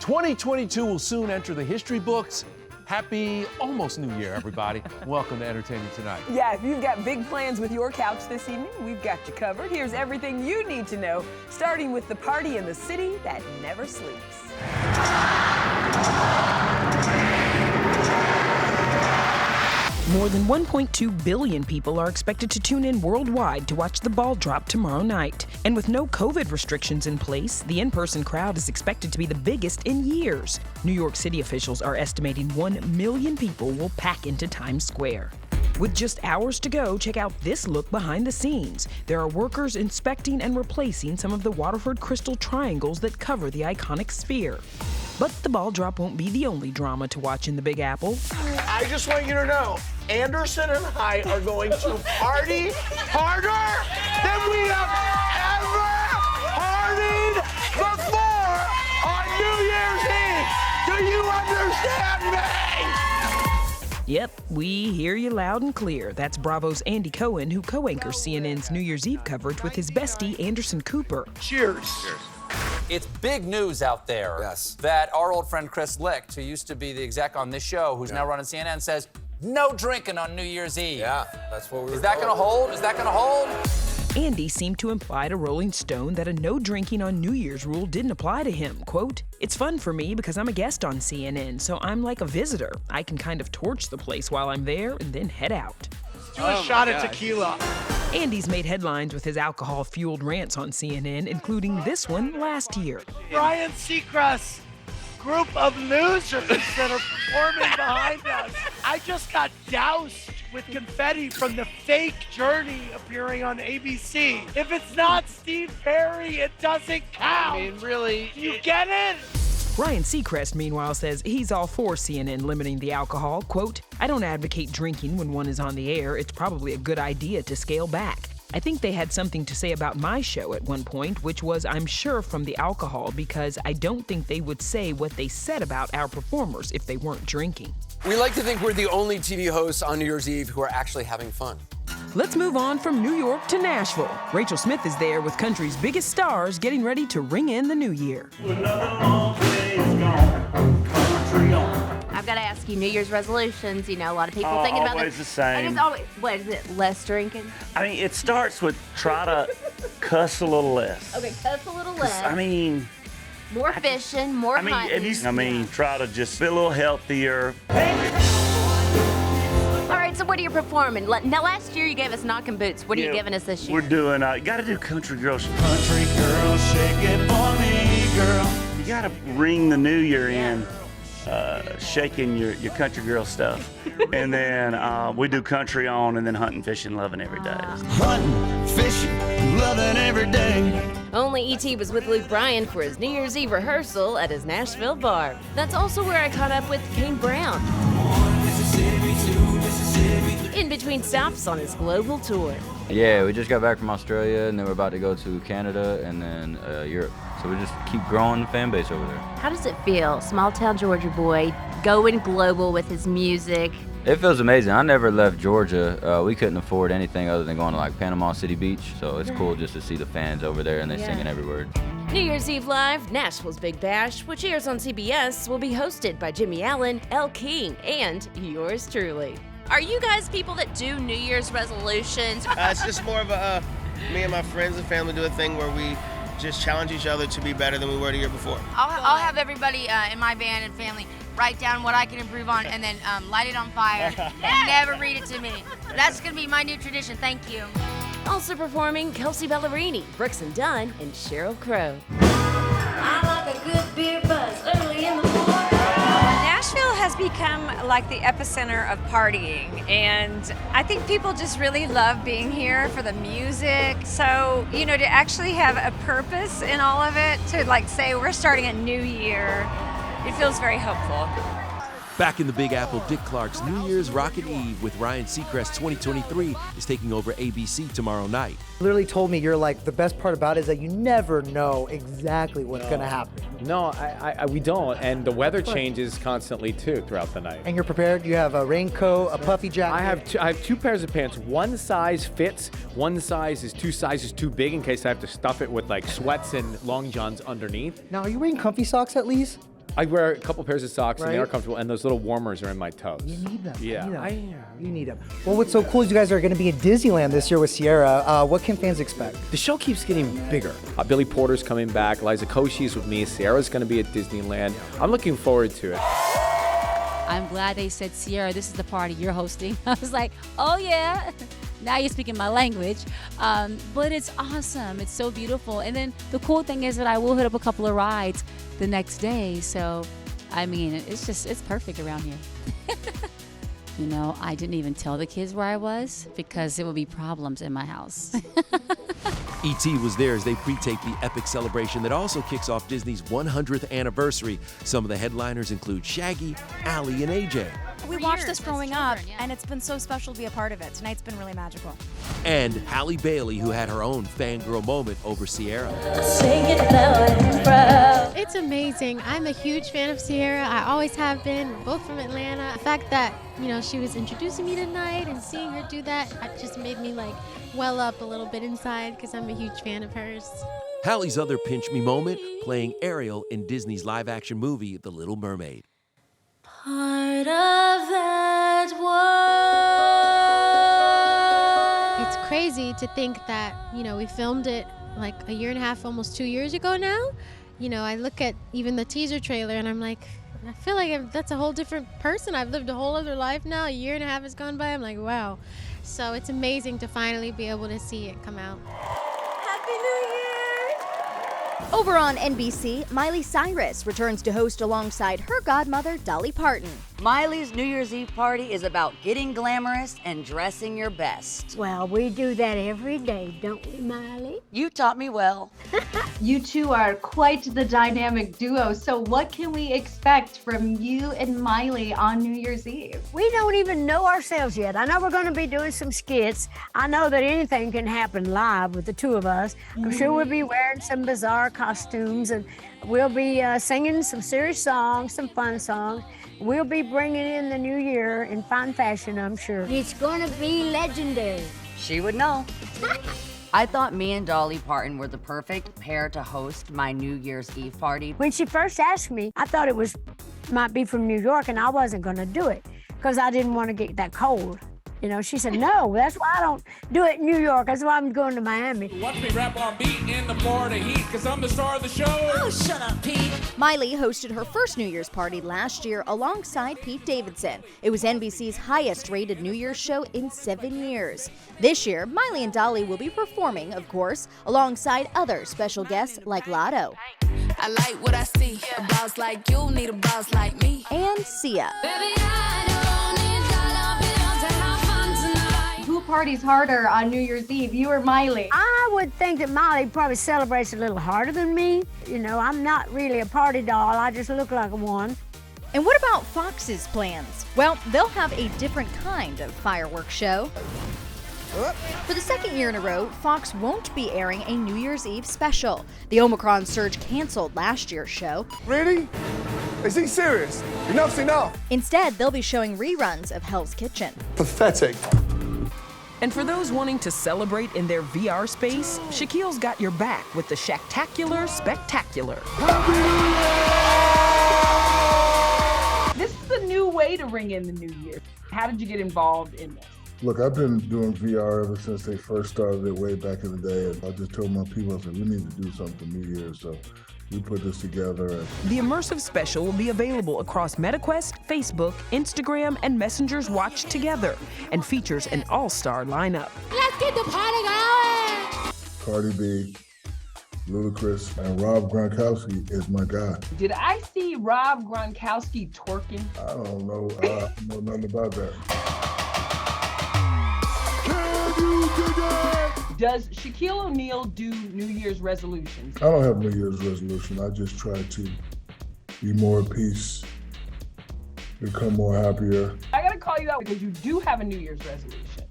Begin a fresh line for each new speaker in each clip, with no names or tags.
2022 will soon enter the history books. Happy almost New Year, everybody. Welcome to Entertainment Tonight.
Yeah, if you've got big plans with your couch this evening, we've got you covered. Here's everything you need to know, starting with the party in the city that never sleeps. More than 1.2 billion people are expected to tune in worldwide to watch the ball drop tomorrow night. And with no COVID restrictions in place, the in-person crowd is expected to be the biggest in years. New York City officials are estimating 1 million people will pack into Times Square. With just hours to go, check out this look behind the scenes. There are workers inspecting and replacing some of the Waterford crystal triangles that cover the iconic sphere. But the ball drop won't be the only drama to watch in the Big Apple.
I just want you to know, Anderson and I are going to party harder than we have ever partied before on New Year's Eve. Do you understand me?
Yep, we hear you loud and clear. That's Bravo's Andy Cohen, who co-anchors CNN's New Year's Eve coverage with his bestie, Anderson Cooper.
Cheers.
Cheers. It's big news out there that our old friend Chris Licht, who used to be the exec on this show, who's now running CNN, says no drinking on New Year's Eve.
Yeah, that's what we were
Is that going to hold? Is that going to hold?
Andy seemed to imply to Rolling Stone that a no drinking on New Year's rule didn't apply to him. Quote, "It's fun for me because I'm a guest on CNN, so I'm like a visitor. I can kind of torch the place while I'm there and then head out."
Do a shot of tequila.
Andy's made headlines with his alcohol-fueled rants on CNN, including this one last year.
Ryan Seacrest, group of losers that are performing behind us. I just got doused with confetti from the fake Journey appearing on ABC. If it's not Steve Perry, it doesn't count. I mean, really. Do you get it?
Ryan Seacrest, meanwhile, says he's all for CNN limiting the alcohol. Quote, "I don't advocate drinking when one is on the air. It's probably a good idea to scale back. I think they had something to say about my show at one point, which was, I'm sure, from the alcohol, because I don't think they would say what they said about our performers if they weren't drinking."
We like to think we're the only TV hosts on New Year's Eve who are actually having fun.
Let's move on from New York to Nashville. Rachel Smith is there with country's biggest stars getting ready to ring in the new year.
I've got to ask you, New Year's resolutions, you know, a lot of people thinking about
Always the same.
And it's always, what is it, less drinking?
I mean, it starts with try to cuss a little less.
Okay, cuss a little less.
I mean,
more fishing, more hunting.
Try to just be a little healthier.
All right, so what are you performing? Now, last year you gave us Knockin' Boots. What are you giving us this year?
We're doing, you gotta do Country Girl. Country Girl, shake it for me, girl. You gotta ring the new year in, shaking your Country Girl stuff. And then we do Country On and then hunting, fishing, loving every day.
Hunting, fishing, loving every day.
Only E.T. was with Luke Bryan for his New Year's Eve rehearsal at his Nashville bar. That's also where I caught up with Kane Brown. In between stops on his global tour.
Yeah, we just got back from Australia, and then we're about to go to Canada and then Europe. So we just keep growing the fan base over there.
How does it feel, small town Georgia boy, going global with his music?
It feels amazing. I never left Georgia. We couldn't afford anything other than going to like Panama City Beach. So it's cool just to see the fans over there and they're singing every word.
New Year's Eve Live, Nashville's Big Bash, which airs on CBS, will be hosted by Jimmy Allen, Elle King, and yours truly. Are you guys people that do New Year's resolutions?
It's just more of a, me and my friends and family do a thing where we just challenge each other to be better than we were the year before.
I'll have everybody in my band and family write down what I can improve on and then light it on fire and never read it to me. That's going to be my new tradition. Thank you.
Also performing, Kelsey Ballerini, Brooks and Dunn, and Sheryl Crow.
I like a good beer buzz early in the morning.
Nashville has become like the epicenter of partying, and I think people just really love being here for the music. So, you know, to actually have a purpose in all of it, to like say we're starting a new year, it feels very hopeful.
Back in the Big Apple, Dick Clark's New Year's Rockin' Eve with Ryan Seacrest 2023 is taking over ABC tomorrow night.
Literally told me, you're like, the best part about it is that you never know exactly what's gonna happen.
No, we don't, and the weather changes constantly too throughout the night.
And you're prepared? You have a raincoat, a puffy jacket?
I have two pairs of pants. One size fits, one size is 2 sizes too big in case I have to stuff it with like sweats and long johns underneath.
Now, are you wearing comfy socks at least?
I wear a couple pairs of socks and they are
Right.
comfortable, and those little warmers are in my toes.
You need them.
Yeah.
You need them. Well, what's so cool is you guys are going to be at Disneyland this year with Sierra. What can fans expect?
The show keeps getting bigger. Billy Porter's coming back. Liza Koshy's with me. Sierra's going to be at Disneyland. I'm looking forward to it.
I'm glad they said, Sierra, this is the party you're hosting. I was like, oh yeah, now you're speaking my language. But it's awesome. It's so beautiful. And then the cool thing is that I will hit up a couple of rides the next day. So, I mean, it's perfect around here. You know, I didn't even tell the kids where I was because there would be problems in my house.
E.T. was there as they pre-taped the epic celebration that also kicks off Disney's 100th anniversary. Some of the headliners include Shaggy, Allie, and AJ.
We watched this growing up, and it's been so special to be a part of it. Tonight's been really magical.
And Halle Bailey, who had her own fangirl moment over Sierra.
It's amazing. I'm a huge fan of Sierra. I always have been, both from Atlanta. The fact that, you know, she was introducing me tonight and seeing her do that, it just made me like well up a little bit inside because I'm a huge fan of hers.
Halle's other pinch me moment, playing Ariel in Disney's live-action movie, The Little Mermaid.
Part of that world.
It's crazy to think that, you know, we filmed it like a year and a half, almost 2 years ago now. You know, I look at even the teaser trailer and I'm like, I feel like that's a whole different person. I've lived a whole other life now. A year and a half has gone by. I'm like, wow. So it's amazing to finally be able to see it come out.
Happy New Year! Over on NBC, Miley Cyrus returns to host alongside her godmother, Dolly Parton.
Miley's New Year's Eve party is about getting glamorous and dressing your best.
Well, we do that every day, don't we, Miley?
You taught me well.
You two are quite the dynamic duo, so what can we expect from you and Miley on New Year's Eve?
We don't even know ourselves yet. I know we're going to be doing some skits. I know that anything can happen live with the two of us. I'm sure we'll be wearing some bizarre costumes, and we'll be singing some serious songs, some fun songs. We'll be bringing in the new year in fine fashion, I'm sure. It's going to be legendary.
She would know. I thought me and Dolly Parton were the perfect pair to host my New Year's Eve party.
When she first asked me, I thought it might be from New York, and I wasn't going to do it because I didn't want to get that cold. You know, she said, no, that's why I don't do it in New York. That's why I'm going to Miami.
Watch me rap on beat in the Florida heat, because I'm the star of the show.
Oh, shut up, Pete. Miley hosted her first New Year's party last year alongside Pete Davidson. It was NBC's highest-rated New Year's show in 7 years. This year, Miley and Dolly will be performing, of course, alongside other special guests like Lotto.
I like what I see. A boss like you need a boss like me.
And Sia.
Baby, I don't need dollar bills to have fun tonight.
Who parties harder on New Year's Eve, you or Miley?
I would think that Miley probably celebrates a little harder than me. You know, I'm not really a party doll. I just look like one.
And what about Fox's plans? Well, they'll have a different kind of fireworks show. For the second year in a row, Fox won't be airing a New Year's Eve special. The Omicron surge canceled last year's show.
Really? Is he serious? Enough's enough.
Instead, they'll be showing reruns of Hell's Kitchen.
Pathetic.
And for those wanting to celebrate in their VR space, Shaquille's got your back with the Shaqtacular Spectacular.
This is a new way to ring in the new year. How did you get involved in this?
Look, I've been doing VR ever since they first started it way back in the day. And I just told my people, I said, we need to do something for New Year's. So we put this together.
The immersive special will be available across MetaQuest, Facebook, Instagram, and Messenger's Watch together, and features an all-star lineup.
Let's get the party going!
Cardi B, Ludacris, and Rob Gronkowski is my guy.
Did I see Rob Gronkowski twerking?
I don't know. I don't know nothing about that.
Does Shaquille O'Neal do New Year's resolutions?
I don't have New Year's resolution. I just try to be more at peace, become more happier.
I gotta call you out because you do have a New Year's resolution.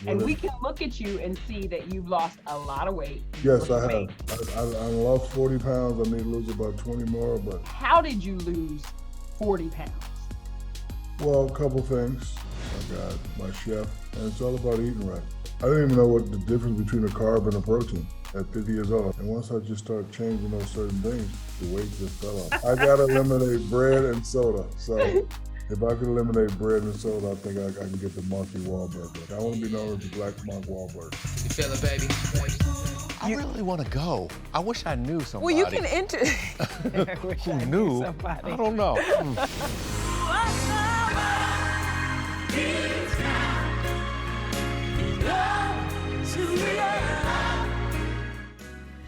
And
What
we
is-
can look at you and see that you've lost a lot of weight.
Yes, I have. I lost 40 pounds. I need to lose about 20 more, but
How did you lose 40 pounds?
well, a couple things. I got my chef, and it's all about eating right. I didn't even know what the difference between a carb and a protein. at 50 years old. And once I just start changing those certain things, the weight just fell off. I gotta eliminate bread and soda. So if I could eliminate bread and soda, I think I can get the Marky Wahlberg. I want to be known as the Black Mark Wahlberg.
You feel it, baby?
I really want to go. I wish I knew somebody.
Well, you can enter.
Who knew? I don't know.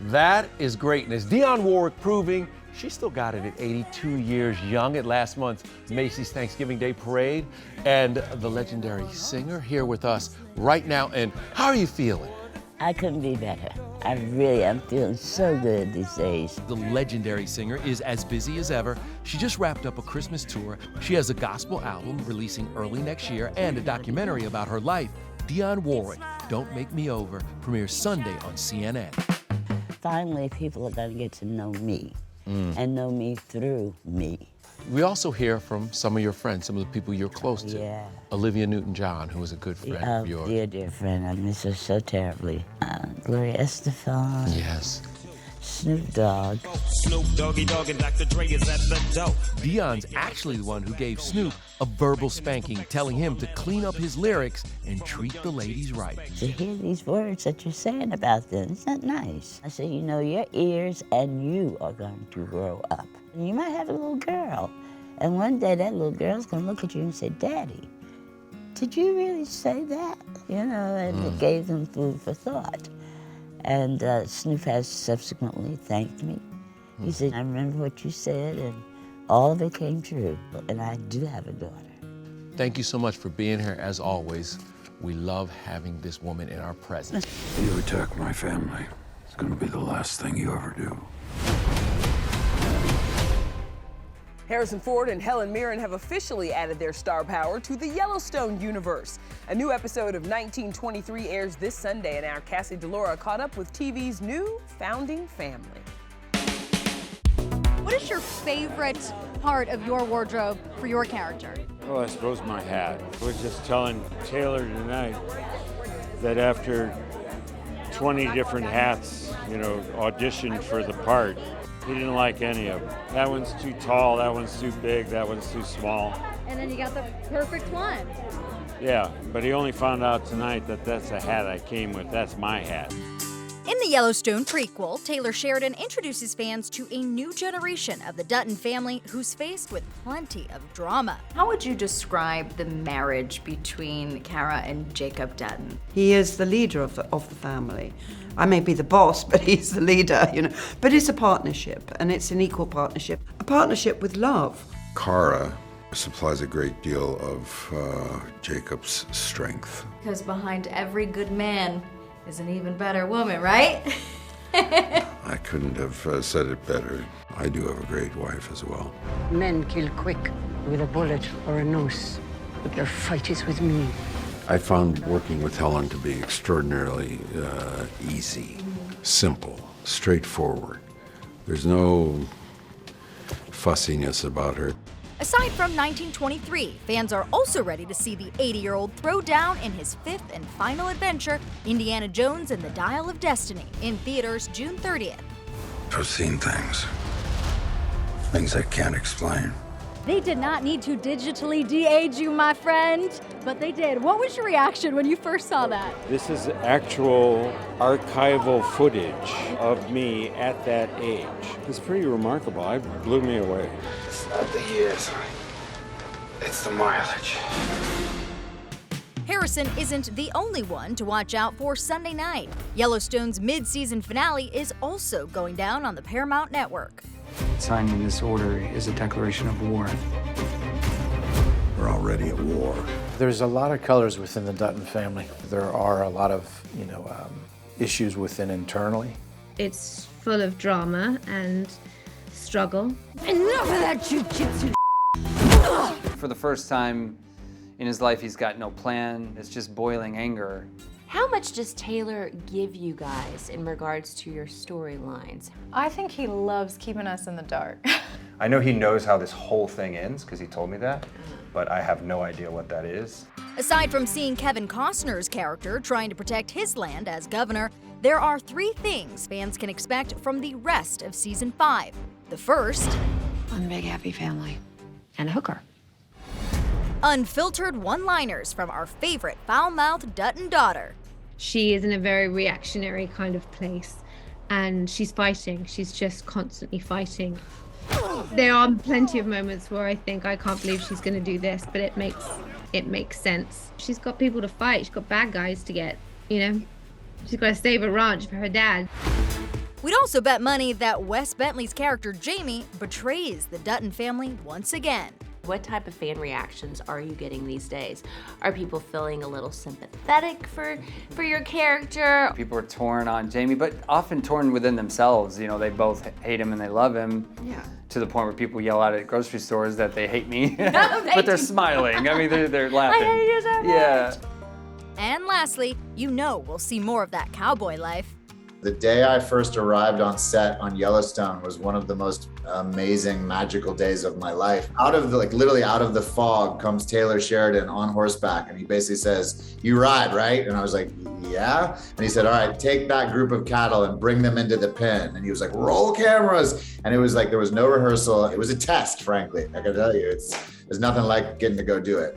That is greatness. Dionne Warwick proving she still got it at 82 years young at last month's Macy's Thanksgiving Day Parade. And the legendary singer here with us right now. And how are you feeling?
I couldn't be better. I really am feeling so good these days.
The legendary singer is as busy as ever. She just wrapped up a Christmas tour. She has a gospel album releasing early next year and a documentary about her life. Dionne Warwick, Don't Make Me Over, premieres Sunday on CNN.
Finally, people are going to get to know me and know me through me.
We also hear from some of your friends, some of the people you're close to.
Yeah.
Olivia Newton-John, who is a good friend of yours.
Dear friend. I miss her so terribly. Gloria Estefan.
Yes.
Snoop Dogg.
Snoop Doggy Dogg and Dr. Dre is at the door.
Dionne's actually the one who gave Snoop a verbal spanking, telling him to clean up his lyrics and treat the ladies right.
To hear these words that you're saying about them, isn't that nice? I said, you know, your ears and you are going to grow up. And you might have a little girl, and one day that little girl's going to look at you and say, Daddy, did you really say that? You know, and it gave them food for thought. And Snoop has subsequently thanked me. He said, I remember what you said, and all of it came true. And I do have a daughter.
Thank you so much for being here, as always. We love having this woman in our presence.
You attack my family. It's gonna be the last thing you ever do.
Harrison Ford and Helen Mirren have officially added their star power to the Yellowstone universe. A new episode of 1923 airs this Sunday, and our Cassie DeLaura caught up with TV's new founding family.
What is your favorite part of your wardrobe for your character?
Well, I suppose my hat. I was just telling Taylor tonight that after 20 different hats, you know, auditioned for the part, he didn't like any of them. That one's too tall, that one's too big, that one's too small.
And then you got the perfect one.
Yeah, but he only found out tonight that that's a hat I came with. That's my hat.
In the Yellowstone prequel, Taylor Sheridan introduces fans to a new generation of the Dutton family who's faced with plenty of drama.
How would you describe the marriage between Cara and Jacob Dutton?
He is the leader of the family. I may be the boss, but he's the leader, you know. But it's a partnership, and it's an equal partnership. A partnership with love.
Cara supplies a great deal of Jacob's strength.
Because behind every good man is an even better woman, right?
I couldn't have said it better. I do have a great wife as well.
Men kill quick with a bullet or a noose, but their fight is with me.
I found working with Helen to be extraordinarily easy, simple, straightforward. There's no fussiness about her.
Aside from 1923, fans are also ready to see the 80-year-old throw down in his fifth and final adventure, Indiana Jones and the Dial of Destiny, in theaters June 30th.
I've seen things I can't explain.
They did not need to digitally de-age you, my friend, but they did. What was your reaction when you first saw that?
This is actual archival footage of me at that age. It's pretty remarkable. It blew me away.
It's not the years, it's the mileage.
Harrison isn't the only one to watch out for Sunday night. Yellowstone's mid-season finale is also going down on the Paramount Network.
Signing this order is a declaration of war. We're already at war.
There's a lot of colors within the Dutton family. There are a lot of, issues within internally.
It's full of drama and struggle.
Enough of that jujitsu.
For the first time in his life, he's got no plan. It's just boiling anger.
How much does Taylor give you guys in regards to your storylines?
I think he loves keeping us in the dark.
I know he knows how this whole thing ends because he told me that, but I have no idea what that is.
Aside from seeing Kevin Costner's character trying to protect his land as governor, There are 3 things fans can expect from the rest of season 5. The first,
One big happy family. And a hooker.
unfiltered one-liners from our favorite foul-mouthed Dutton daughter.
She is in a very reactionary kind of place, and she's fighting. She's just constantly fighting. There are plenty of moments where I think, I can't believe she's going to do this, but it makes sense. She's got people to fight. She's got bad guys to get, you know. She's got to save a ranch for her dad.
We'd also bet money that Wes Bentley's character Jamie betrays the Dutton family once again.
What type of fan reactions are you getting these days? Are people feeling a little sympathetic for your character?
People are torn on Jamie, but often torn within themselves. You know, they both hate him and they love him.
Yeah.
To the point where people yell out at grocery stores that they hate me, but they're smiling. I mean, they're laughing.
I hate you so much.
Yeah.
And lastly, you know we'll see more of that cowboy life.
The day I first arrived on set on Yellowstone was one of the most amazing, magical days of my life. Literally out of the fog comes Taylor Sheridan on horseback, and he basically says, "You ride, right?" And I was like, "Yeah." And he said, "All right, take that group of cattle and bring them into the pen." And he was like, "Roll cameras." And it was like, there was no rehearsal. It was a test, frankly. I gotta tell you, there's nothing like getting to go do it.